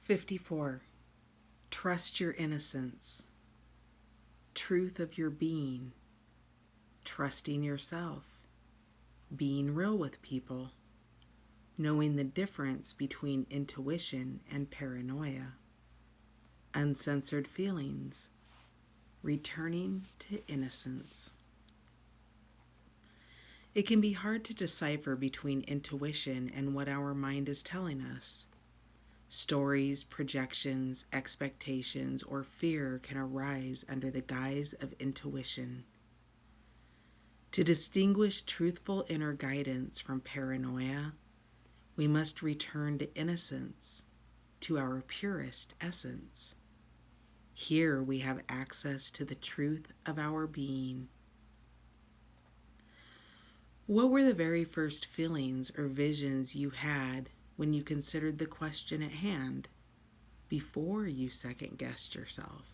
54. Trust your innocence. Truth of your being. Trusting yourself. Being real with people. Knowing the difference between intuition and paranoia. Uncensored feelings. Returning to innocence. It can be hard to decipher between intuition and what our mind is telling us. Stories, projections, expectations, or fear can arise under the guise of intuition. To distinguish truthful inner guidance from paranoia, we must return to innocence, to our purest essence. Here we have access to the truth of our being. What were the very first feelings or visions you had when you considered the question at hand, before you second-guessed yourself?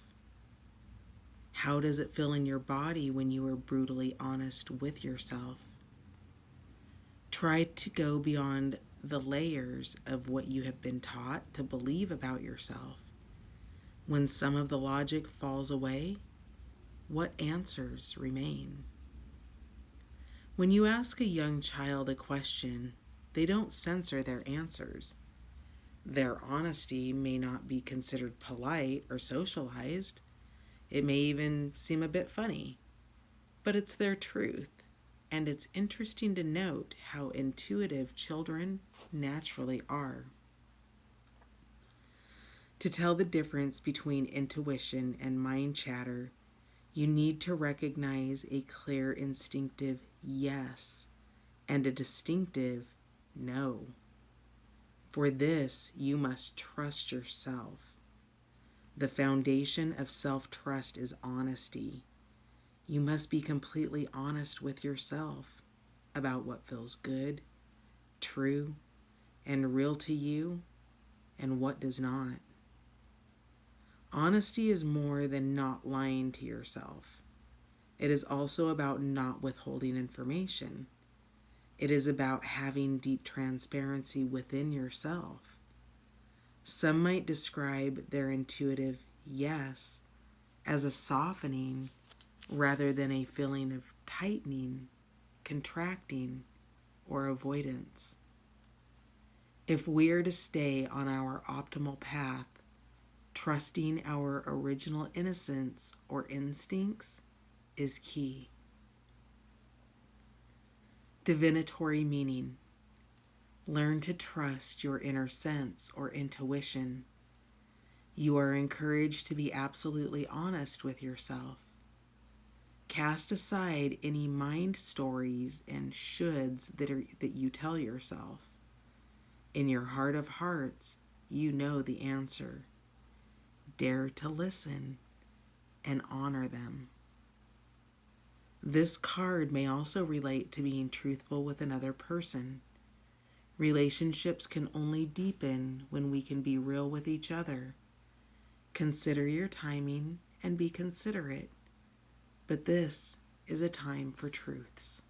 How does it feel in your body when you are brutally honest with yourself? Try to go beyond the layers of what you have been taught to believe about yourself. When some of the logic falls away, what answers remain? When you ask a young child a question, they don't censor their answers. Their honesty may not be considered polite or socialized. It may even seem a bit funny, but it's their truth, and it's interesting to note how intuitive children naturally are. To tell the difference between intuition and mind chatter, you need to recognize a clear instinctive yes and a distinctive no. For this, you must trust yourself. The foundation of self-trust is honesty. You must be completely honest with yourself about what feels good, true, and real to you, and what does not. Honesty is more than not lying to yourself. It is also about not withholding information. It is about having deep transparency within yourself. Some might describe their intuitive yes as a softening rather than a feeling of tightening, contracting, or avoidance. If we are to stay on our optimal path, trusting our original innocence or instincts is key. Divinatory meaning. Learn to trust your inner sense or intuition. You are encouraged to be absolutely honest with yourself. Cast aside any mind stories and shoulds that you tell yourself. In your heart of hearts, you know the answer. Dare to listen and honor them. This card may also relate to being truthful with another person. Relationships can only deepen when we can be real with each other. Consider your timing and be considerate. But this is a time for truths.